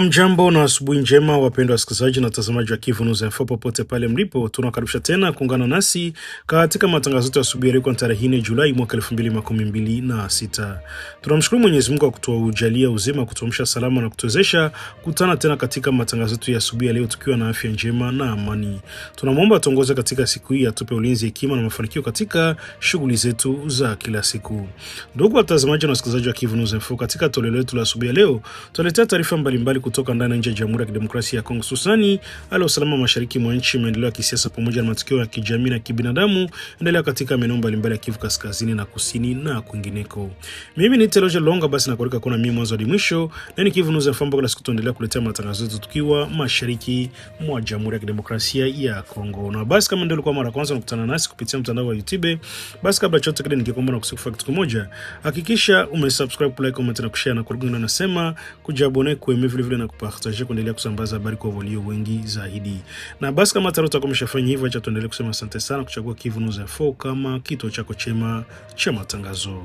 Jambo na asubuhi njema wapendwa wasikilizaji na watazamaji wa Kivu News Info popote pale mlipo. Tunakaribisha tena kuungana nasi katika matangazo yetu ya asubuhi ya leo tarehe 4 Julai mwaka 2026. Tunamshukuru Mwenyezi Mungu kwa kutujalia uzima, kutuamsha salama na kutuwezesha kutana tena katika matangazo yetu ya asubuhi ya leo tukiwa na afya njema na amani. Tunamwomba tuongoze katika siku hii, atupe ulinzi, hekima na mafanikio katika shughuli zetu za kila siku. Ndugu watazamaji na wasikilizaji wa Kivu News Info, katika toleo letu la asubuhi ya leo tunaletea taarifa mbalimbali kutoka ndani na nje ya Jamhuri ya Kidemokrasia ya Kongo, hususani hali ya usalama mashariki mwa nchi, maendeleo ya kisiasa pamoja na matukio ya kijamii na kibinadamu endelea katika maeneo mbalimbali ya Kivu kaskazini na kusini na kwingineko. Mimi ni Teloje Longa, basi nakualika kuna mimi mwanzo hadi mwisho, na ni Kivu News Info kila siku tuendelea kuletea matangazo yetu tukiwa mashariki mwa Jamhuri ya Kidemokrasia ya Kongo. Na basi kama ndio ulikuwa mara kwanza unakutana nasi kupitia mtandao wa YouTube, basi kabla chote kile ningeomba na kusifu kitu kimoja, hakikisha umesubscribe, like, comment na kushare, na kurudi nasema kujabone kwa vile na kupartager kuendelea kusambaza habari kwa walio wengi zaidi. Na basi kama tayari utakuwa umeshafanya hivyo, acha tuendelee kusema asante sana kuchagua Kivu News Info kama kituo chako chema cha matangazo.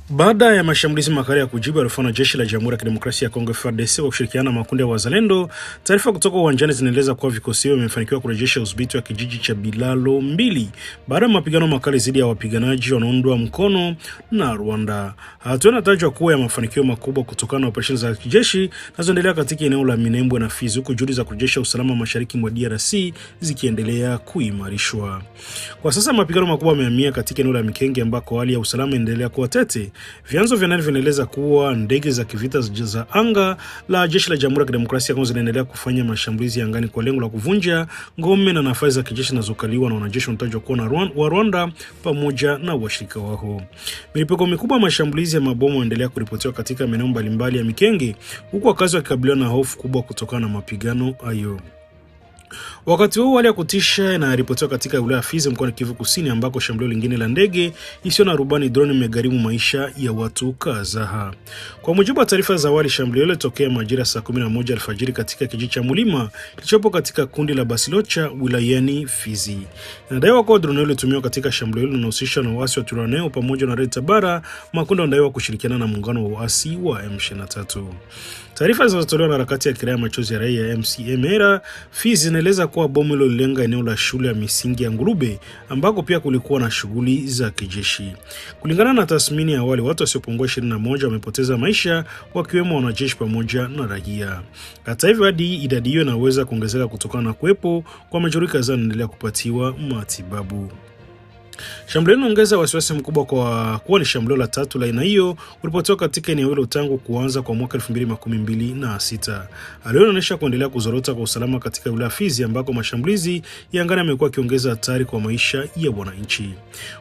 Baada ya mashambulizi makali ya kujibu yaliyofanywa na jeshi la Jamhuri ya Kidemokrasia ya Kongo FARDC kwa kushirikiana na makundi ya wazalendo, taarifa kutoka uwanjani zinaeleza kuwa vikosi hivyo vimefanikiwa kurejesha udhibiti wa kijiji cha Bilalo 2 baada ya mapigano makali dhidi ya wapiganaji wanaoungwa mkono na Rwanda. Hatua inatajwa kuwa ya mafanikio makubwa kutokana na operesheni za kijeshi zinazoendelea katika eneo la Minembwe na Fizi, huku juhudi za kurejesha usalama mashariki mwa DRC zikiendelea kuimarishwa. Kwa sasa mapigano makubwa yamehamia katika eneo la Mikenge ambako hali ya usalama inaendelea kuwa tete. Vyanzo vya ndani vinaeleza kuwa ndege za kivita za anga la jeshi la Jamhuri ya Kidemokrasia ya Kongo zinaendelea kufanya mashambulizi angani kwa lengo la kuvunja ngome na nafasi za kijeshi zinazokaliwa na wanajeshi wanatajwa kuwa wa Rwanda pamoja na washirika wao. Milipuko mikubwa ya mashambulizi ya mabomu yanaendelea kuripotiwa katika maeneo mbalimbali ya Mikenge, huku wakazi wakikabiliwa na hofu kubwa kutokana na mapigano hayo. Wakati huo hali ya kutisha inaripotiwa katika wilaya Fizi mkoani Kivu Kusini, ambako shambulio lingine la ndege isiyo na rubani drone imegharimu maisha ya watu kadhaa. Kwa mujibu wa taarifa za awali, shambulio hilo lilitokea majira saa 11 alfajiri katika kijiji cha Mulima kilichopo katika kundi la Basilocha wilayani Fizi. Inadaiwa kuwa drone hilo ilitumiwa katika shambulio hilo linahusisha na waasi wa Turaneo pamoja na Red Tabara, makundi yanadaiwa kushirikiana na muungano wa waasi wa M23. Taarifa zinazotolewa na harakati ya kiraia machozi ya raia MCMR Fizi zinaeleza kuwa bomu hilo lilenga eneo la shule ya misingi ya Ngurube ambako pia kulikuwa na shughuli za kijeshi. Kulingana na tathmini ya awali, watu wasiopungua 21 wamepoteza maisha, wakiwemo wanajeshi pamoja na raia. Hata hivyo, hadi idadi hiyo inaweza kuongezeka kutokana na kuwepo kwa majeruhi kadhaa wanaendelea kupatiwa matibabu. Shambulio linaongeza wasiwasi mkubwa kwa kuwa ni shambulio la tatu la aina hiyo ulipotoka katika eneo hilo tangu kuanza kwa mwaka 2026. Hali inaonyesha kuendelea kuzorota kwa usalama katika wilaya Fizi, ambako mashambulizi ya angani yamekuwa yakiongeza hatari kwa maisha ya wananchi.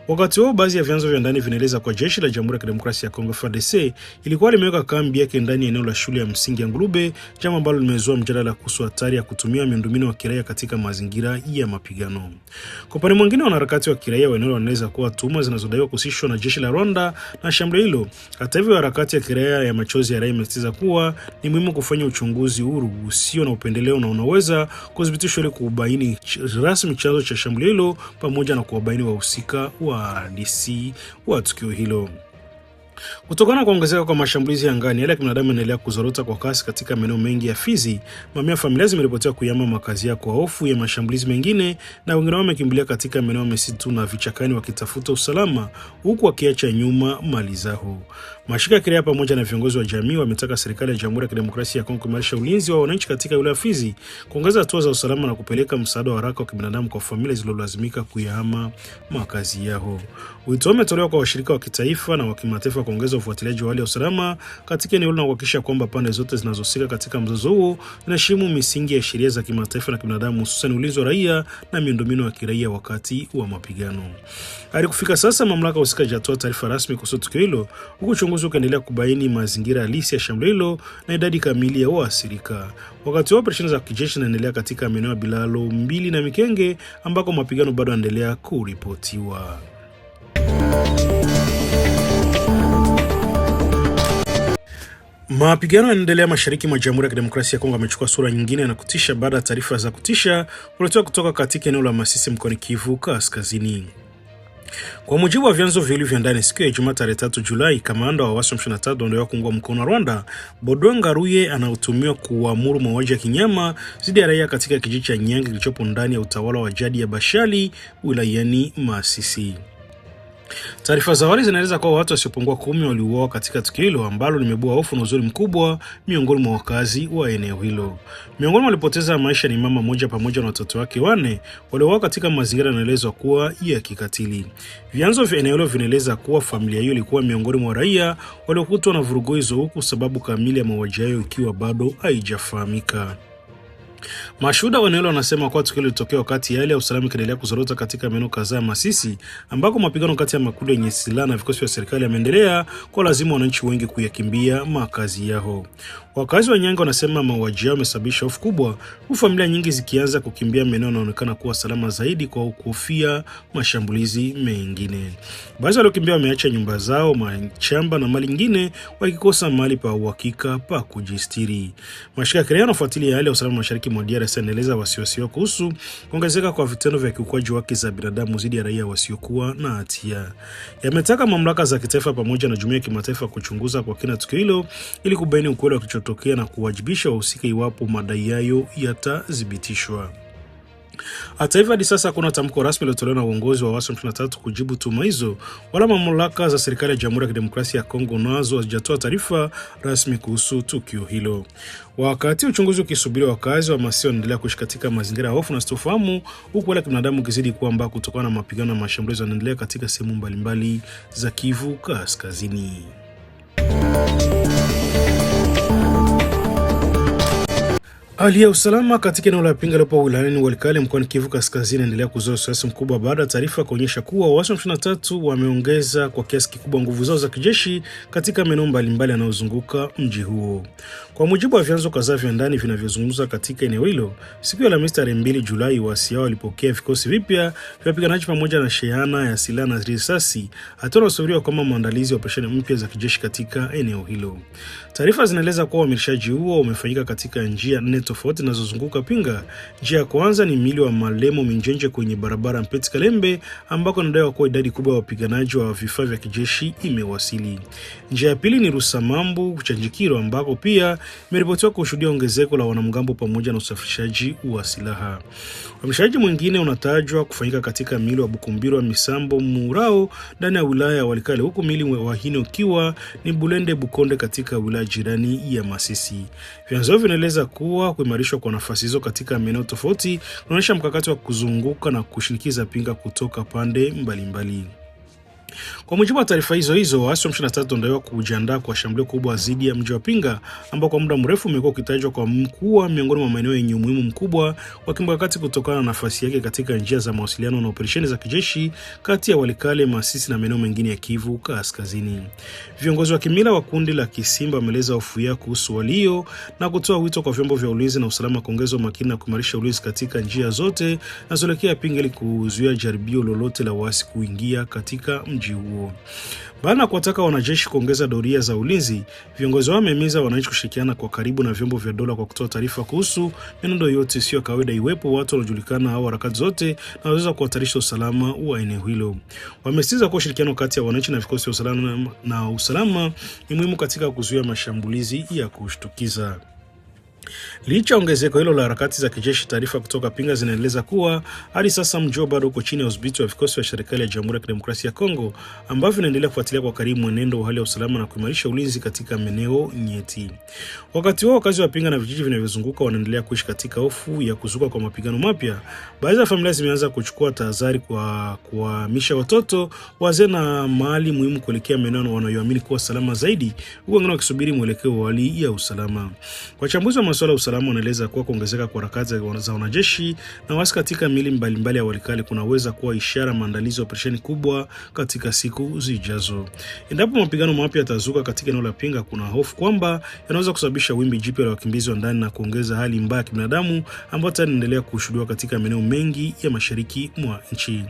Wakati huo, baadhi ya vyanzo vya ndani vinaeleza kwa jeshi la Jamhuri ya Kidemokrasia ya Kongo FARDC ilikuwa limeweka kambi yake ndani ya eneo la shule ya msingi ya Ngurube, jambo ambalo limezua mjadala kuhusu hatari ya kutumia miundombinu wa kiraia katika mazingira ya mapigano. Kwa upande mwingine, wanaharakati wa kiraia wanaeleza kuwa tuhuma zinazodaiwa kuhusishwa na jeshi la Rwanda na shambulio hilo. Hata hivyo, harakati ya kiraia ya machozi ya raia imesisitiza kuwa ni muhimu kufanya uchunguzi huru usio na upendeleo na unaweza kuthibitishwa ili kubaini rasmi chanzo cha shambulio hilo pamoja na kuwabaini wahusika wa DC wa tukio hilo. Kutokana na kuongezeka kwa mashambulizi ya angani, hali ya kibinadamu inaendelea kuzorota kwa kasi katika maeneo mengi ya Fizi. Mamia ya familia zimeripotiwa kuyahama makazi yao kwa hofu ya mashambulizi mengine, na wengine wamekimbilia katika maeneo ya misitu na vichakani wakitafuta usalama, huku wakiacha nyuma mali zao. Mashirika ya kiraia pamoja na viongozi wa jamii wametaka serikali ya Jamhuri ya Kidemokrasia ya Kongo kuimarisha ulinzi wa wananchi katika wilaya Fizi, kuongeza hatua za usalama na kupeleka msaada wa haraka wa kibinadamu kwa familia zilizolazimika kuyahama makazi yao. Wito umetolewa kwa washirika wa kitaifa na wa kimataifa kuongeza ufuatiliaji wa hali ya usalama katika eneo hilo na kuhakikisha kwamba pande zote zinazohusika katika mzozo huo zinaheshimu misingi ya sheria za kimataifa na kibinadamu, hususan ulinzi wa raia na miundombinu ya kiraia wakati wa mapigano. Hadi kufika sasa, mamlaka husika hajatoa taarifa rasmi kuhusu tukio hilo, huku uchunguzi ukiendelea kubaini mazingira halisi ya shambulio hilo na idadi kamili ya waathirika. Wakati wa operesheni za kijeshi zinaendelea katika maeneo ya Bilalo 2 na Mikenge, ambako mapigano bado yanaendelea kuripotiwa. Mapigano yanaendelea mashariki mwa Jamhuri ya Kidemokrasia ya Kongo yamechukua sura nyingine na kutisha baada ya taarifa za kutisha kuletewa kutoka katika eneo la Masisi mkoani Kivu Kaskazini. Kwa mujibu wa vyanzo viwili vya ndani, siku ya Ijumaa tarehe 3 Julai, kamanda wa waasi wa M23 ndio kuungwa mkono na Rwanda, Baudouin Ngaruye, anautumiwa kuamuru mauaji ya kinyama dhidi ya raia katika kijiji cha Nyange kilichopo ndani ya utawala wa jadi ya Bashali wilayani Masisi. Taarifa za awali zinaeleza kuwa watu wasiopungua 10 waliuawa katika tukio hilo ambalo limebua hofu na uzuri mkubwa miongoni mwa wakazi wa eneo hilo. Miongoni mwa walipoteza maisha ni mama mmoja pamoja na watoto wake 4 waliouawa katika mazingira yanaelezwa kuwa ya kikatili. Vyanzo vya eneo hilo vinaeleza kuwa familia hiyo ilikuwa miongoni mwa raia waliokutwa na vurugu hizo, huku sababu kamili ya mauaji hayo ikiwa bado haijafahamika. Mashuhuda wa eneo wanasema kwa tukio lilitokea wakati hali ya usalama ikiendelea kuzorota katika maeneo kadhaa Masisi, ambako mapigano kati ya makundi yenye silaha na vikosi vya serikali yameendelea kwa lazima wananchi wengi kuyakimbia makazi yao. Wakazi wa Nyange wanasema mauaji yao yamesababisha hofu kubwa, huku familia nyingi zikianza kukimbia maeneo yanayoonekana kuwa salama zaidi kwa kuhofia mashambulizi mengine. Baadhi waliokimbia wameacha nyumba zao, mashamba na mali nyingine wakikosa mahali pa uhakika pa kujistiri. Mashirika ya kiraia yanafuatilia hali ya usalama mashariki mwa DRC yanaeleza wasiwasi wao kuhusu kuongezeka kwa vitendo vya kiukwaji wa haki za binadamu dhidi ya raia wasiokuwa na hatia. Yametaka mamlaka za kitaifa pamoja na jumuiya ya kimataifa kuchunguza kwa kina tukio hilo ili kubaini ukweli wa kilichotokea na kuwajibisha wahusika iwapo madai hayo yatathibitishwa. Hata hivyo, hadi sasa hakuna tamko rasmi lilotolewa na uongozi wa waasi wa M23 kujibu tuhuma hizo, wala mamlaka za serikali ya Jamhuri ya Kidemokrasia ya Kongo nazo hazijatoa taarifa rasmi kuhusu tukio hilo. Wakati uchunguzi ukisubiri, wakazi wa Masisi wanaendelea kuishi katika mazingira ya hofu na sitofahamu, huku wale kibinadamu kizidi kuwa mbaya kutokana na mapigano na mashambulizi yanaendelea katika sehemu mbalimbali za Kivu Kaskazini. Hali ya usalama katika eneo la Pinga lipo wilayani Walikale mkoani Kivu Kaskazini inaendelea kuzua wasiwasi mkubwa baada ya taarifa kuonyesha kuwa waasi wa M23 wameongeza kwa kiasi kikubwa nguvu zao za kijeshi katika maeneo mbalimbali yanayozunguka mji huo. Kwa mujibu wa vyanzo kadhaa vya ndani vinavyozungumza katika eneo hilo, siku ya Alhamisi tarehe 2 Julai, waasi hao walipokea vikosi vipya vya wapiganaji pamoja na shehana ya silaha na risasi, hatua inayosubiriwa kama maandalizi ya operesheni mpya za kijeshi katika eneo hilo. Taarifa zinaeleza kuwa uamilishaji huo umefanyika katika njia 4 tofauti zinazozunguka Pinga. Njia ya kwanza ni mili wa Malemo Minjenje kwenye barabara Mpeti Kalembe, ambako inadaiwa kuwa idadi kubwa ya wapiganaji wa vifaa vya kijeshi imewasili. Njia ya pili ni Rusamambu Chanjikiro, ambako pia imeripotiwa kushuhudia ongezeko la wanamgambo pamoja na usafirishaji wa silaha. Uhamishaji mwingine unatajwa kufanyika katika mili wa Bukumbiro wa Misambo Murao ndani ya wilaya ya Walikale, huku mili wa Hine ukiwa ni Bulende Bukonde katika wilaya jirani ya Masisi. Vyanzo vinaeleza kuwa kuimarishwa kwa nafasi hizo katika maeneo tofauti kunaonyesha mkakati wa kuzunguka na kushinikiza Pinga kutoka pande mbalimbali. Kwa mujibu wa taarifa hizo, waasi wa M23 ndio kujiandaa kwa shambulio kubwa dhidi ya mji wa Pinga, ambao kwa muda mrefu umekuwa ukitajwa kwa mkuu miongoni mwa maeneo yenye umuhimu mkubwa wa kimkakati kutokana na nafasi yake katika njia za mawasiliano na operesheni za kijeshi kati ya Walikale, Masisi na maeneo mengine ya Kivu Kaskazini. Viongozi wa kimila wa kundi la Kisimba wameeleza hofu yao kuhusu walio na kutoa wito kwa vyombo vya ulinzi na usalama kuongeza umakini na kuimarisha ulinzi katika njia zote zinazoelekea Pinga ili kuzuia jaribio lolote la waasi kuingia katika mji huo. Baada ya kuwataka wanajeshi kuongeza doria za ulinzi, viongozi wao wamehimiza wananchi kushirikiana kwa karibu na vyombo vya dola kwa kutoa taarifa kuhusu mienendo yote sio kawaida, iwepo watu wanaojulikana au harakati zote na wanaweza kuhatarisha usalama wa eneo hilo. Wamesisitiza kuwa ushirikiano kati ya wananchi na vikosi vya usalama ni muhimu katika kuzuia mashambulizi ya kushtukiza. Licha ongezeko hilo la harakati za kijeshi, taarifa kutoka Pinga zinaeleza kuwa hadi sasa mji bado uko chini ya udhibiti wa vikosi vya serikali ya Jamhuri ya Kidemokrasia ya Kongo, ambavyo vinaendelea kufuatilia kwa karibu mwenendo wa hali ya usalama na kuimarisha ulinzi katika maeneo nyeti. Wakati huo, wakazi wa Pinga na vijiji vinavyozunguka wanaendelea kuishi katika hofu ya kuzuka kwa mapigano mapya. Baadhi ya familia zimeanza kuchukua tahadhari kwa kuhamisha watoto, wazee na mali muhimu kuelekea maeneo wanayoamini kuwa salama zaidi, huku wengine wakisubiri mwelekeo wa hali ya usalama. Wachambuzi wa masuala ya usalama wanaeleza kuwa kuongezeka kwa harakati za wanajeshi na waasi katika mili mbalimbali ya Walikale kunaweza kuwa ishara maandalizi ya operesheni kubwa katika siku zijazo. Endapo mapigano mapya yatazuka katika eneo la Pinga, kuna hofu kwamba yanaweza kusababisha wimbi jipya la wakimbizi wa ndani na kuongeza hali mbaya ya kibinadamu ambayo tayari inaendelea kushuhudiwa katika maeneo mengi ya mashariki mwa nchi.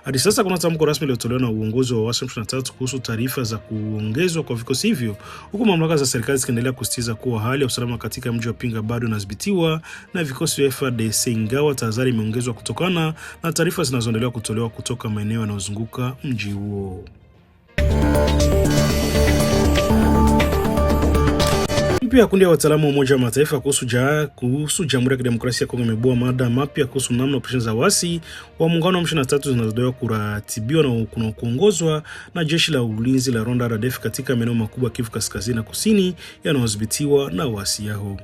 Hadi sasa kuna tamko rasmi lililotolewa na uongozi wa waasi M23 kuhusu taarifa za kuongezwa kwa vikosi hivyo, huku mamlaka za serikali zikiendelea kusisitiza kuwa hali ya usalama katika mji wa Pinga bado inadhibitiwa na vikosi vya FARDC, ingawa tahadhari imeongezwa kutokana na taarifa zinazoendelea kutolewa kutoka maeneo yanayozunguka mji huo. Pia kundi ya wataalamu wa Umoja wa Mataifa kuhusu Jamhuri ya Kidemokrasia ya Kongo imebua mada mapya kuhusu namna operesheni za waasi wa muungano wa M23 zinazodaiwa kuratibiwa na kuongozwa na jeshi la ulinzi la Rwanda RDF katika maeneo makubwa Kivu Kaskazini na Kusini yanayodhibitiwa na waasi hao.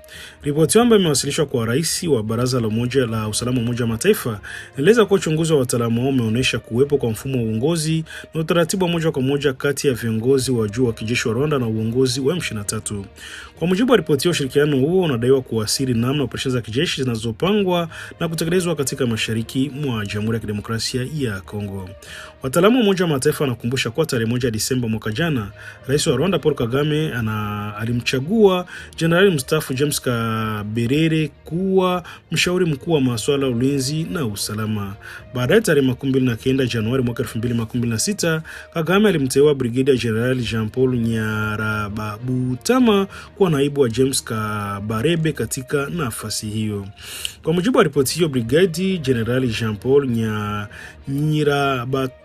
Ripoti ambayo imewasilishwa kwa rais wa Baraza la Usalama wa Umoja wa Mataifa inaeleza kuwa uchunguzi wa wataalamu hao umeonyesha kuwepo kwa mfumo wa uongozi na utaratibu wa moja kwa moja kati ya viongozi wa juu wa kijeshi wa Rwanda na uongozi wa M23. Kwa mujibu wa ripoti hiyo, ushirikiano huo unadaiwa kuasiri namna operesheni za kijeshi zinazopangwa na kutekelezwa katika mashariki mwa Jamhuri ya Kidemokrasia ya Kongo. Wataalamu wa Umoja wa Mataifa wanakumbusha kuwa tarehe 1 Disemba mwaka jana, Rais wa Rwanda Paul Kagame alimchagua Jenerali mstaafu James Kabarebe kuwa mshauri mkuu wa masuala ya ulinzi na usalama. Baadaye tarehe 29 Januari mwaka 2026, Kagame alimteua Brigadier General Jean-Paul Nyarababutama kuwa naibu wa James Kabarebe katika nafasi hiyo. Kwa mujibu wa ripoti hiyo, Brigadier General Jean-Paul Nyarababutama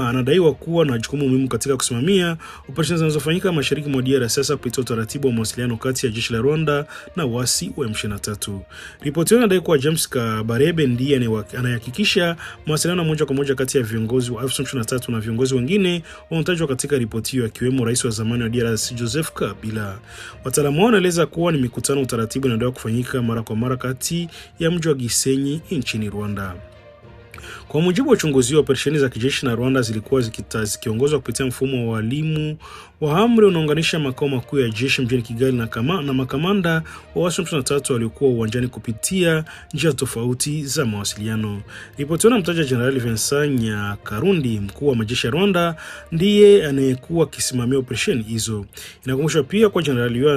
anadaiwa kuwa na jukumu muhimu katika kusimamia operesheni zinazofanyika mashariki mwa DRC sasa kupitia utaratibu wa mawasiliano kati ya jeshi la Rwanda na waasi wa M23. Ripoti hiyo inadai kuwa James Kabarebe ndiye anayehakikisha mawasiliano moja kwa moja kati ya viongozi wa M23 na viongozi wengine wanaotajwa katika ripoti hiyo, akiwemo rais wa zamani wa DRC Joseph Kabila. Wataalamu wanaeleza kuwa ni mikutano utaratibu inaendelea kufanyika mara kwa mara kati ya mji wa Gisenyi nchini Rwanda. Kwa mujibu wa uchunguzi wa operesheni za kijeshi na Rwanda zilikuwa zikiongozwa kupitia mfumo wa walimu wa amri unaunganisha makao makuu ya jeshi mjini Kigali na makamanda wa waasi 23 waliokuwa uwanjani kupitia njia tofauti za mawasiliano. Ripoti inamtaja Jenerali Vincent Nyakarundi, mkuu wa majeshi ya Rwanda, ndiye anayekuwa akisimamia operesheni hizo. Inakumbusha pia kwa jenerali huyo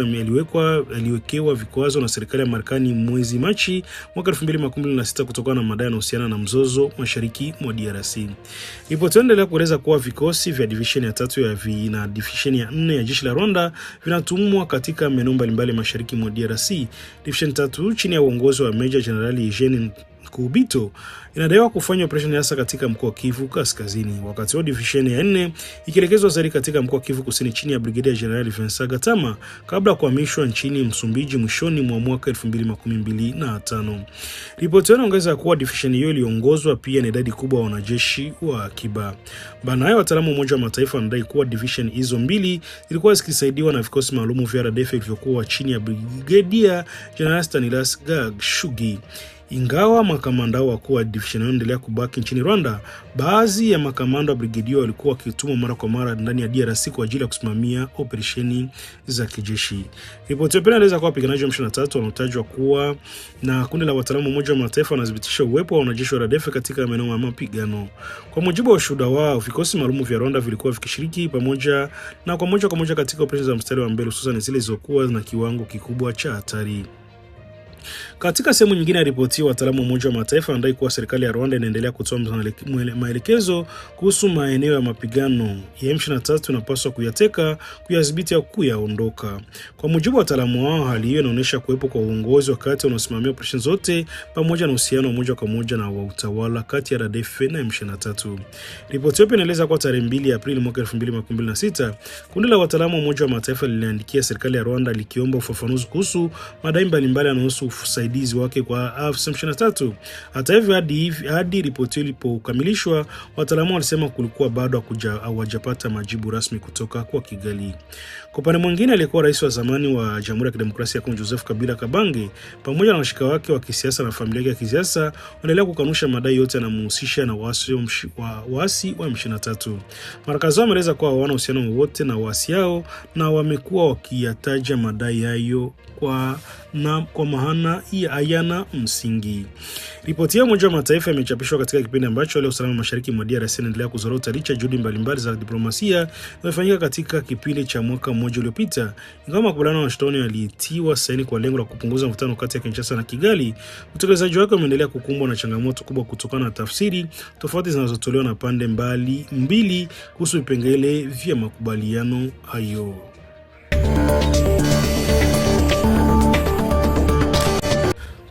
aliwekewa vikwazo na serikali ya Marekani mwezi Machi mwaka 2026 kutokana na madai yanayohusiana na mzozo mashariki mwa DRC. Ripoti inaendelea kueleza kuwa vikosi vya divisheni ya 3 na divisheni ya 4 ya jeshi la Rwanda vinatumwa katika maeneo mbalimbali mashariki mwa DRC. Divisheni 3 chini ya uongozi wa Meja Jenerali Eugene Kubito inadaiwa kufanya operesheni hasa katika mkoa wa Kivu Kaskazini, wakati wa divisheni ya 4 ikielekezwa zaidi katika mkoa wa Kivu Kusini chini ya Brigadier General Vincent Gatama kabla ya kuhamishwa nchini Msumbiji mwishoni mwa mwaka 2025. Ripoti inaongeza kuwa divisheni hiyo iliongozwa pia na idadi kubwa ya wanajeshi wa akiba. Baadaye wataalamu wa Umoja wa Mataifa wanadai kuwa divisheni hizo mbili zilikuwa zikisaidiwa na vikosi maalum vya RDF vilivyokuwa chini ya Brigadier General Stanislas Gagshugi. Ingawa makamanda wakuu wa divisheni wanaendelea kubaki nchini Rwanda, baadhi ya makamanda wa brigedio walikuwa wakitumwa mara kwa mara ndani ya DRC kwa ajili ya kusimamia operesheni za kijeshi. Ripoti pia inaeleza kuwa wapiganaji wa M23 wanaotajwa kuwa na kundi la wataalamu wa Umoja wa Mataifa wanadhibitisha uwepo wa wanajeshi wa RDF katika maeneo ya mapigano. Kwa mujibu wa ushuhuda wao, vikosi maalum vya Rwanda vilikuwa vikishiriki pamoja katika operesheni za mstari wa mbele, hususan zile zilizokuwa na kiwango kikubwa cha hatari. Katika sehemu nyingine ya ripoti, wataalamu wa Umoja wa Mataifa wanadai kuwa serikali ya Rwanda inaendelea kutoa maelekezo kuhusu maeneo ya mapigano ya M23 inapaswa kuyateka, kuyadhibiti au kuyaondoka. Kwa mujibu wa wataalamu wao, hali hiyo inaonyesha kuwepo kwa uongozi wakati unaosimamia operesheni zote pamoja na uhusiano wa moja kwa moja na wa utawala kati ya RDF na M23. Ripoti hiyo inaeleza kwa tarehe 2 Aprili mwaka 2026, kundi la wataalamu wa Umoja wa Mataifa liliandikia serikali ya Rwanda likiomba ufafanuzi kuhusu madai mbalimbali yanayohusu usaidizi wake kwa M23. Hata hivyo, hadi ripoti ilipokamilishwa, wataalamu walisema kulikuwa bado hawajapata majibu rasmi kutoka kwa Kigali. Kwa upande mwingine, aliyekuwa rais wa zamani wa Jamhuri ya Kidemokrasia ya Kongo Joseph Kabila Kabange pamoja na washirika wake wa kisiasa na familia yake ya kisiasa wanaendelea kukanusha madai yote yanamhusisha na waasi wa M23. Marakazi wameeleza kuwa hawana uhusiano wowote na waasi hao na wamekuwa wakiyataja madai hayo kwa na kwa maana ya hayana msingi. Ripoti ya Umoja wa Mataifa imechapishwa katika kipindi ambacho hali ya usalama mashariki mwa DRC inaendelea kuzorota licha juhudi mbalimbali za diplomasia zilizofanyika katika kipindi cha mwaka mmoja uliopita. Ingawa makubaliano ya Washington yalitiwa saini kwa lengo la kupunguza mvutano kati ya Kinshasa na Kigali, utekelezaji wake umeendelea kukumbwa na changamoto kubwa kutokana na tafsiri tofauti zinazotolewa na pande mbili kuhusu vipengele vya makubaliano hayo.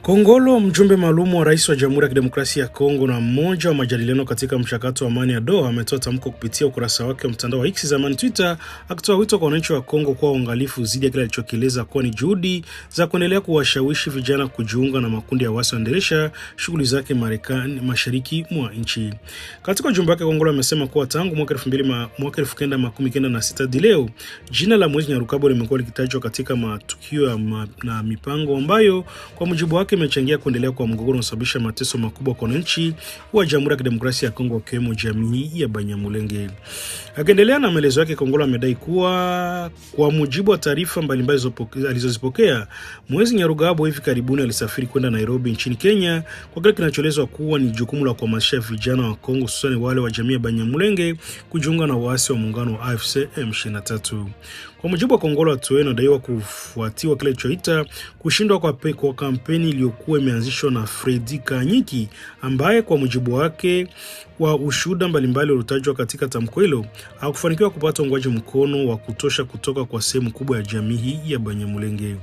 Kongolo, mjumbe maalum wa rais wa Jamhuri ya Kidemokrasia ya Kongo na mmoja wa majadiliano katika mchakato wa amani ya Doha, ametoa tamko kupitia ukurasa wake wa mtandao wa X zamani Twitter, akitoa wito kwa wananchi wa Kongo kuwa waangalifu dhidi ya kile alichokieleza kuwa ni juhudi za kuendelea kuwashawishi vijana kujiunga na makundi ya waasi wanaendelesha shughuli zake mashariki mwa nchi. Katika ujumbe wake, Kongolo amesema kuwa tangu mwaka 1996 hadi leo, jina la Moise Nyarugabo limekuwa likitajwa katika matukio na mipango ambayo kwa mujibu wake imechangia kuendelea kwa mgogoro unaosababisha mateso makubwa kwa wananchi wa Jamhuri ya Kidemokrasia ya Kongo, wakiwemo jamii ya Banyamulenge. Akiendelea na maelezo yake, Kongolo amedai kuwa kwa mujibu wa taarifa mbalimbali alizozipokea, Moise Nyarugabo hivi karibuni alisafiri kwenda Nairobi nchini Kenya kwa kile kinachoelezwa kuwa ni jukumu la kuhamasisha vijana wa Kongo, hususan wale wa jamii ya Banyamulenge, kujiunga na waasi wa muungano wa AFC M23. Kwa mujibu wa Kongolo, hatua hiyo inadaiwa kufuatiwa kile kilichoita kushindwa kwa kampeni iliyokuwa imeanzishwa na Fredi Kanyiki, ambaye kwa mujibu wake wa ushuhuda mbalimbali uliotajwa katika tamko hilo hakufanikiwa kupata uungwaji mkono wa kutosha kutoka kwa sehemu kubwa ya jamii ya Banyamulenge.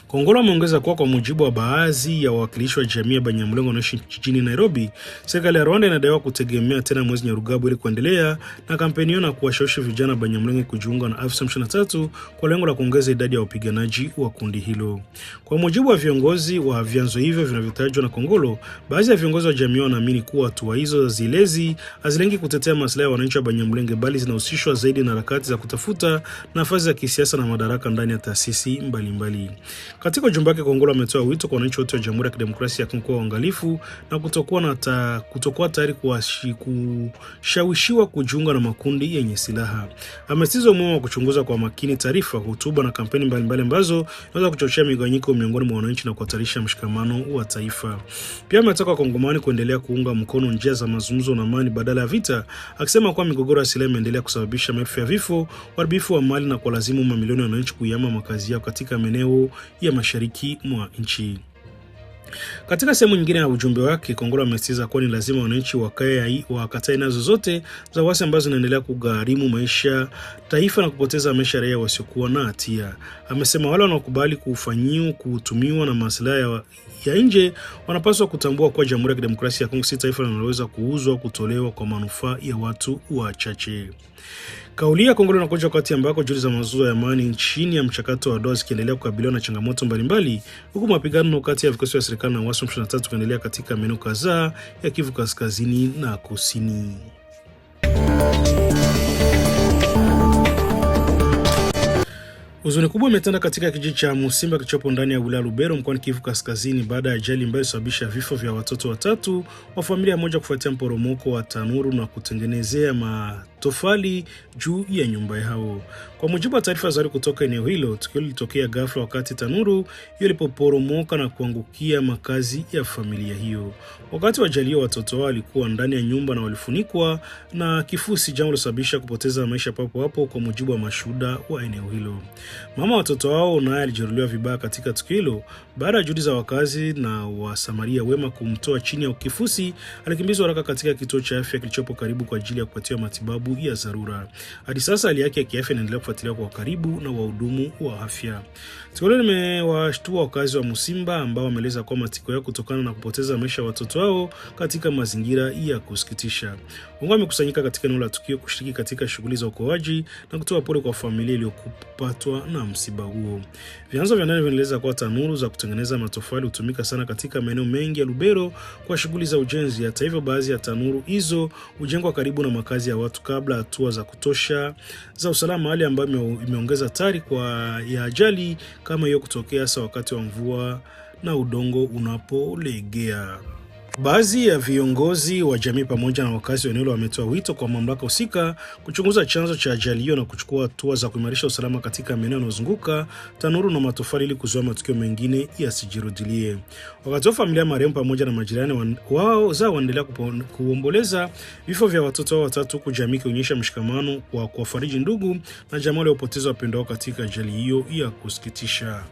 Kongolo ameongeza kuwa kwa mujibu wa baadhi ya wawakilishi wa jamii ya Banyamulenge wanaoishi jijini Nairobi, serikali ya Rwanda inadaiwa kutegemea tena Moise Nyarugabo ili kuendelea na kampeni hiyo na kuwashawishi vijana Banyamulenge kujiunga na AFC M23 kwa lengo la kuongeza idadi ya wapiganaji wa kundi hilo. Kwa mujibu wa viongozi wa vyanzo hivyo vinavyotajwa na Kongolo, baadhi ya viongozi wa jamii wanaamini kuwa hatua hizo hazilengi kutetea maslahi ya wananchi wa Banyamulenge, bali zinahusishwa zaidi na harakati za kutafuta nafasi za kisiasa na madaraka ndani ya taasisi mbalimbali. Katika ujumbe wake, Kongolo ametoa wito kwa wananchi wote wa Jamhuri ya Kidemokrasia ya Kongo kuwa waangalifu na kutokuwa tayari kushawishiwa kujiunga na makundi yenye silaha. Amesisitiza umuhimu wa kuchunguza kwa makini taarifa, hotuba na kampeni mbalimbali ambazo zinaweza kuchochea migawanyiko miongoni mwa wananchi na kuhatarisha mshikamano wa taifa. Pia ametaka Wakongomani kuendelea kuunga mkono njia za mazungumzo na amani badala ya vita, akisema kuwa migogoro ya silaha imeendelea kusababisha maelfu ya vifo, uharibifu wa mali na kuwalazimu mamilioni ya wananchi kuyahama makazi yao katika maeneo ya mashariki mwa nchi. Katika sehemu nyingine ya ujumbe wake, Kongolo amesisitiza kuwa ni lazima wananchi wakatae nazo zote za wasi ambazo zinaendelea kugharimu maisha taifa na kupoteza maisha raia wasiokuwa na hatia. Amesema wale wanaokubali kutumiwa na maslahi ya nje wanapaswa kutambua kuwa Jamhuri ya Kidemokrasia ya Kongo si taifa linaloweza kuuzwa kutolewa kwa manufaa ya watu wachache. Kauli ya Kongolo inakuja wakati ambako juhudi za mazungumzo ya amani chini ya mchakato wa Doha zikiendelea kukabiliwa na changamoto mbalimbali, huku mapigano kati ya vikosi vya serikali na waasi wa M23 kuendelea katika maeneo kadhaa ya Kivu Kaskazini na Kusini. Huzuni kubwa imetanda katika kijiji cha Musimba kilichopo ndani ya wilaya Lubero mkoani Kivu Kaskazini baada ya ajali ambayo ilisababisha vifo vya watoto watatu wa familia moja kufuatia mporomoko wa tanuru na kutengenezea matofali juu ya nyumba yao. Kwa mujibu wa taarifa za kutoka eneo hilo, tukio lilitokea ghafla wakati tanuru hiyo ilipoporomoka na kuangukia makazi ya familia hiyo. Wakati wa ajali hiyo, watoto wao walikuwa ndani ya nyumba na walifunikwa na kifusi, jambo lilosababisha kupoteza maisha papo hapo, kwa mujibu wa mashuhuda wa eneo hilo. Mama watoto wao naye alijeruhiwa vibaya katika tukio hilo. Baada ya juhudi za wakazi na wasamaria wema kumtoa chini ya kifusi, alikimbizwa haraka katika kituo cha afya kilichopo karibu kwa ajili ya kupatiwa matibabu ya dharura. Hadi sasa hali yake ya kiafya inaendelea kufuatiliwa kwa karibu na wahudumu wa afya. Tukio hilo limewashtua wakazi wa Musimba ambao wameeleza kwa matiko yao kutokana na kupoteza maisha ya watoto wao katika mazingira ya kusikitisha. Wengine wamekusanyika katika eneo la tukio kushiriki katika shughuli za uokoaji na kutoa pole kwa familia iliyopatwa na msiba huo. Vyanzo vya ndani vinaeleza kuwa tanuru za kutengeneza matofali hutumika sana katika maeneo mengi ya Lubero kwa shughuli za ujenzi. Hata hivyo, baadhi ya tanuru hizo hujengwa karibu na makazi ya watu kabla hatua za kutosha za usalama, hali ambayo imeongeza hatari ya ajali kama hiyo kutokea hasa wakati wa mvua na udongo unapolegea. Baadhi ya viongozi wa jamii pamoja na wakazi wa eneo wametoa wito kwa mamlaka husika kuchunguza chanzo cha ajali hiyo na kuchukua hatua za kuimarisha usalama katika maeneo yanayozunguka tanuru na matofali ili kuzuia matukio mengine yasijirudilie. Wakati wa familia marehemu pamoja na majirani wao waendelea kuomboleza vifo vya watoto wao watatu, huku jamii ikionyesha mshikamano wa kuwafariji ndugu na jamaa waliopoteza wapendwa wao katika ajali hiyo ya kusikitisha.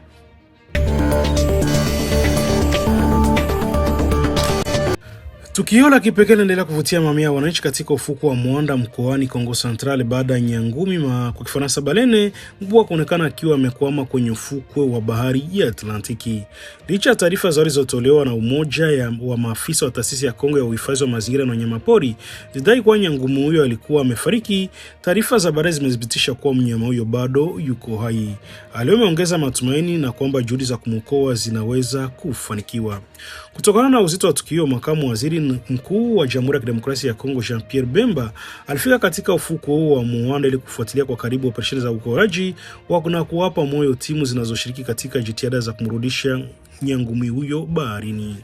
Tukio la kipekee linaendelea kuvutia mamia ya wananchi katika ufuko wa Muanda mkoani Kongo Central baada ya Nyangumi kwa Kifaransa Balene Mbua kuonekana akiwa amekwama kwenye ufukwe wa bahari ya Atlantiki. Licha ya taarifa zilizotolewa na umoja wa maafisa wa taasisi ya Kongo ya uhifadhi wa mazingira na wanyamapori zidai kuwa Nyangumi huyo alikuwa amefariki, taarifa za baadaye zimethibitisha kuwa mnyama huyo bado yuko hai. Aliongeza matumaini na kwamba juhudi za kumwokoa zinaweza kufanikiwa. Kutokana na uzito wa tukio, makamu waziri mkuu wa Jamhuri ya Kidemokrasia ya Kongo Jean-Pierre Bemba alifika katika ufuko huo wa Muanda ili kufuatilia kwa karibu operesheni za uokoaji na kuwapa moyo timu zinazoshiriki katika jitihada za kumrudisha Nyangumi huyo baharini.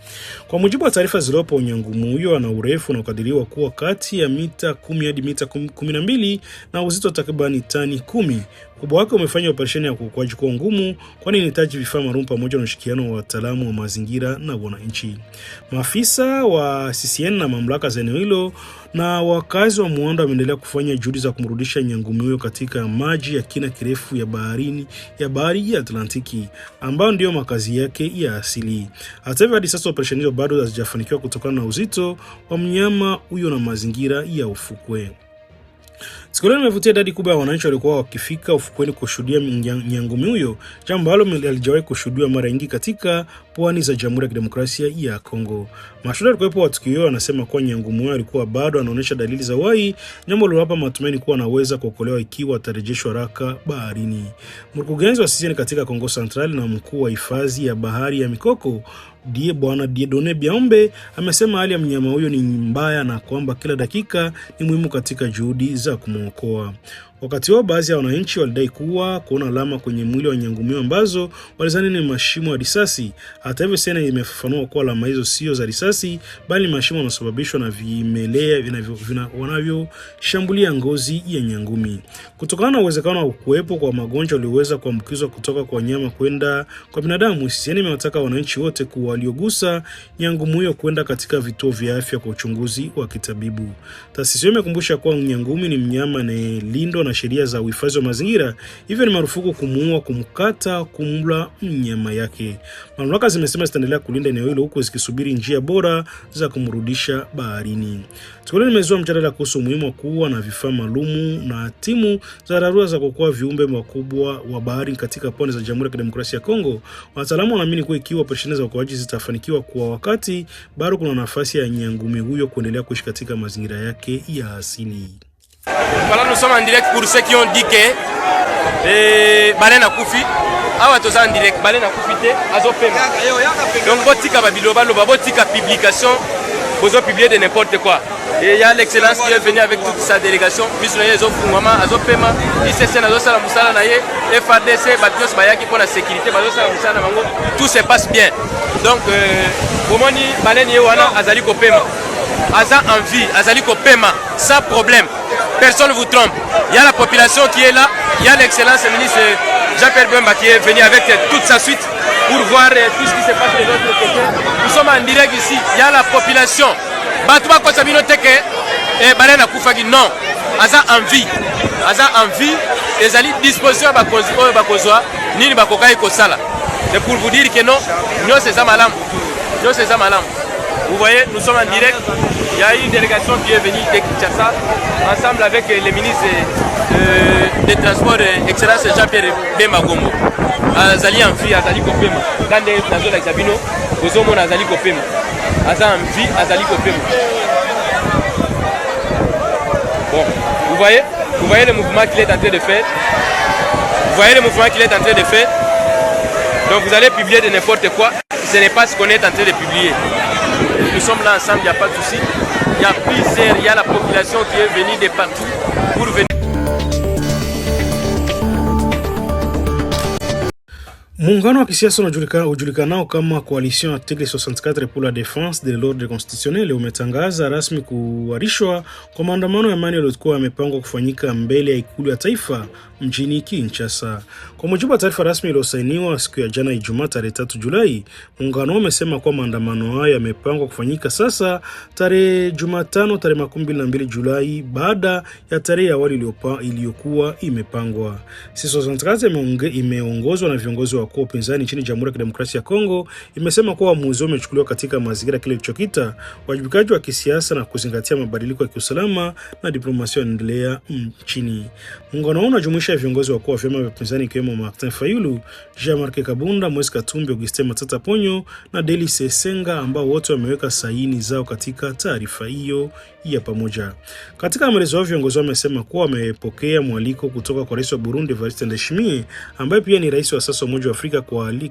Kwa mujibu wa taarifa zilizopo, Nyangumi huyo ana urefu unaokadiriwa kuwa kati ya mita 10 hadi mita 12 na uzito takriban tani 10. Ukubwa wake umefanya operesheni ya uokoaji kuwa ngumu, kwani inahitaji vifaa maalum pamoja na ushirikiano wa wataalamu wa mazingira na wananchi. Maafisa wa CCN na mamlaka za eneo hilo na wakazi wa Muanda wameendelea kufanya juhudi za kumrudisha Nyangumi huyo katika maji ya kina kirefu ya bahari ya Atlantiki, ambayo ndio makazi yake ya asili. Hata hivyo, hadi sasa operesheni hiyo bado hazijafanikiwa kutokana na uzito wa mnyama huyo na mazingira ya ufukwe. Siku leo imevutia idadi kubwa ya wananchi walikuwa wakifika ufukweni kushuhudia Nyangumi huyo, jambo ambalo halijawahi kushuhudiwa mara nyingi katika pwani za Jamhuri ya Kidemokrasia ya Kongo. Mashuhuda walikuwepo wa tukio hilo wanasema kuwa Nyangumi huyo alikuwa bado anaonyesha dalili za uhai, jambo lililowapa matumaini kuwa anaweza kuokolewa ikiwa atarejeshwa haraka baharini. Mkurugenzi wa CCN katika Kongo Central na mkuu wa hifadhi ya bahari ya Mikoko Bwana Dieudonné Biaombe amesema hali ya mnyama huyo ni mbaya na kwamba kila dakika ni muhimu katika juhudi za kumwokoa. Wakati wao, baadhi ya wananchi walidai kuona alama kwenye mwili wa Nyangumi ambazo walizani ni mashimo ya risasi. Hata hivyo, sena imefafanua kuwa alama hizo sio za risasi bali mashimo yanasababishwa na vimelea vinavyoshambulia ngozi ya Nyangumi. Kutokana na uwezekano wa kuwepo kwa magonjwa yaliyoweza kuambukizwa kutoka kwa wanyama kwenda kwa binadamu, CCN imewataka wananchi wote waliogusa Nyangumi huyo kwenda katika vituo vya afya kwa uchunguzi wa kitabibu. Taasisi hiyo imekumbusha kuwa Nyangumi ni mnyama anayelindwa na sheria za uhifadhi wa mazingira, hivyo ni marufuku kumuua, kumkata, kumla mnyama yake. Mamlaka zimesema zitaendelea kulinda eneo hilo huku zikisubiri njia bora za kumrudisha baharini. Tukio limezua mjadala kuhusu umuhimu wa kuwa na vifaa maalum na timu za dharura za kuokoa viumbe wakubwa wa bahari katika pwani za Jamhuri ya Kidemokrasia ya Kongo. Wataalamu wanaamini kuwa ikiwa operesheni za uokoaji zitafanikiwa kwa wakati, bado kuna nafasi ya Nyangumi huyo kuendelea kuishi katika mazingira yake ya asili. Voilà, nous sommes en direct pour ceux qui ont dit que Balene Akufi. Awa toza en direct, Balene Akufi te azopema. Donc botika babiloba loba botika publication, bozo publier de n'importe quoi. Et il y a l'excellence qui est venu avec toute sa délégation. Bisno yezo fungwama azopema, ICC nazo sala musala na ye, FARDC batios bayaki pour la sécurité, bazo sala musala na bango. Tout se passe bien. Donc bomoni Balene yewana azali kopema. Aza en vie, azali kopema sans problème. Personne ne vous trompe. Il y a la population qui est là. Il y a l'excellence ministre Jean-Pierre Bemba qui est venu avec toute sa suite pour voir tout ce qui se passe de l'autre côté. Nous sommes en direct ici. Il y a la population. Batouba Kosabino Teke et Balene Akufagi. Non. Aza en vie. Aza en vie. Les alliés disposition à Bakozwa. Ni Bakokai Kosala. C'est pour vous dire que non. Nous c'est ça malam. Nous c'est ça malam. Vous voyez, nous sommes en direct. Il y a une délégation qui est venue de Kinshasa, ensemble avec les ministres des Transports, Excellence Jean-Pierre Bemba Gombo. Azali en vie, Azali Kopema. Quand les Nazola Exabino, vous hommes Azali Kopema. Azali en vie, Azali Kopema. Bon, vous voyez le mouvement qu'il est en train de faire. Vous voyez le mouvement qu'il est en train de faire. Donc vous allez publier de n'importe quoi. Ce n'est pas ce qu'on est en train de publier. Nous sommes là ensemble, il n'y a pas de souci. Il y a plusieurs, il y a la population qui est venue de partout pour venir. Muungano wa kisiasa unajulikanao kama Coalition Article 64 pour la défense de l'ordre constitutionnel umetangaza rasmi kuahirishwa kwa maandamano ya amani yaliyokuwa yamepangwa kufanyika mbele ya ikulu ya taifa mjini Kinshasa. Kwa mujibu wa taarifa rasmi iliyosainiwa siku ya jana Ijumaa tarehe 3 Julai, muungano umesema kwa maandamano hayo yamepangwa kufanyika sasa tarehe Jumatano tarehe 22 Julai baada ya tarehe ya awali iliyokuwa imepangwa. C64 imeongozwa na viongozi wa upinzani nchini Jamhuri ya Kidemokrasia ya Kongo imesema kuwa uamuzi umechukuliwa katika mazingira kile kilichokita wajibikaji wa kisiasa na kuzingatia mabadiliko ya kiusalama na diplomasia inaendelea nchini. Muungano huu unajumuisha viongozi wakuu wa vyama vya upinzani ikiwemo Martin Fayulu, Jean-Marc Kabunda, Moise Katumbi, Augustin Matata Ponyo na Deli Sesenga ambao wote wameweka saini zao katika taarifa hiyo ya pamoja. Katika maelezo yao viongozi wamesema kuwa wamepokea mwaliko kutoka kwa Rais wa Burundi Evariste Ndayishimiye ambaye pia ni rais wa sasa wa Umoja wa Afrika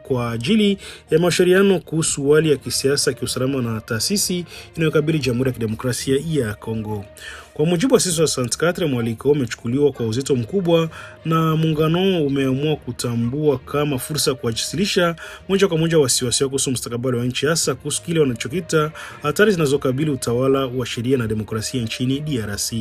kwa ajili ya mashauriano kuhusu hali ya kisiasa, kiusalama na taasisi inayokabili Jamhuri ya Kidemokrasia ya Kongo. Kwa mujibu wa C64, mwaliko umechukuliwa kwa uzito mkubwa na muungano umeamua kutambua kama fursa kuwasilisha moja kwa moja wasiwasi kuhusu mustakabali wa nchi, hasa kuhusu kile wanachokita hatari zinazokabili utawala wa sheria na demokrasia nchini DRC.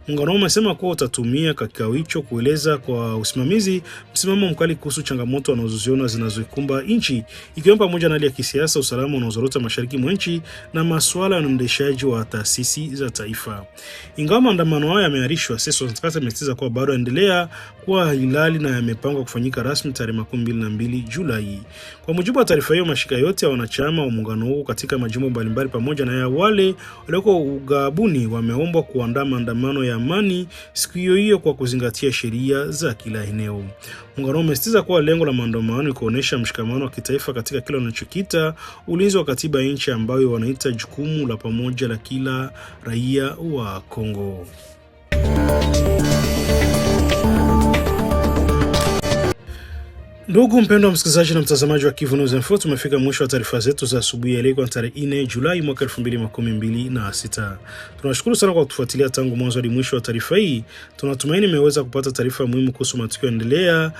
Muungano umesema kuwa utatumia kikao hicho kueleza kwa usimamizi msimamo mkali kuhusu changamoto wanazoziona zinazoikumba nchi, ikiwemo pamoja na hali ya kisiasa, usalama unaozorota mashariki mwa nchi na masuala ya uendeshaji wa taasisi za taifa. Ingawa maandamano hayo yameahirishwa, C64 imesisitiza kuwa bado yaendelea kuwa halali na yamepangwa kufanyika rasmi tarehe 22 Julai. Kwa mujibu wa taarifa hiyo, mashirika yote ya wanachama wa muungano huu katika majimbo mbalimbali pamoja na ya wale walioko ughaibuni wameombwa kuandaa maandamano ya amani siku hiyo kwa kuzingatia sheria za kila eneo. Muungano umesisitiza kuwa lengo la maandamano ni kuonesha mshikamano wa kitaifa katika kile wanachokita ulinzi wa katiba ya nchi ambayo wanaita jukumu la pamoja la kila raia wa Kongo. Ndugu mpendwa wa msikilizaji na mtazamaji wa Kivu News Info, tumefika mwisho wa taarifa zetu za asubuhi ya leo tarehe 4 Julai mwaka 2026. Tunashukuru sana kwa kutufuatilia tangu mwanzo hadi mwisho wa taarifa hii. Tunatumaini mmeweza kupata taarifa muhimu kuhusu matukio yanayoendelea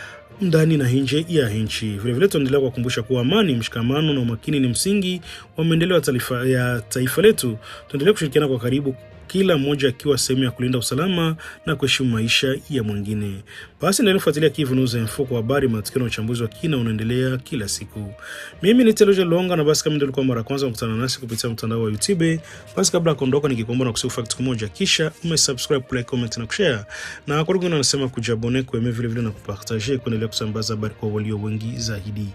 ndani na nje ya nchi. Vile vile tunaendelea kukumbusha kuwa amani, mshikamano na umakini ni msingi wa maendeleo ya taifa letu. Tuendelee kushirikiana kwa karibu, kila mmoja akiwa sehemu ya kulinda usalama na kuheshimu maisha ya mwingine. Basi endelea kufuatilia Kivu News Info kwa habari, matukio na uchambuzi wa kina unaendelea kila siku. Mimi ni Teloja Longa, na basi kama ndio kwa mara kwanza mkutana nasi kupitia mtandao wa YouTube, basi kabla ya kuondoka nikikuomba na kusifu fact moja, kisha umesubscribe, like, comment na kushare. Na kwa wengine wanasema kujabone, kueme vile vile na kupartager, kuendelea kusambaza habari kwa walio wengi zaidi.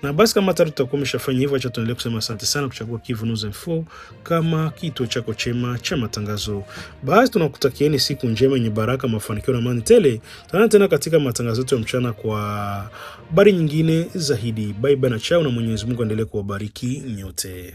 Na basi kama tutakuwa umeshafanya hivyo, acha tuendelee kusema asante sana kuchagua Kivu News Info kama kituo chako chema cha matangazo. Basi tunakutakieni siku njema yenye baraka, mafanikio na amani tele. Tutaonana tena katika matangazo yetu ya mchana kwa habari nyingine zaidi. Bye bye na chao, na Mwenyezi Mungu aendelee kuwabariki nyote.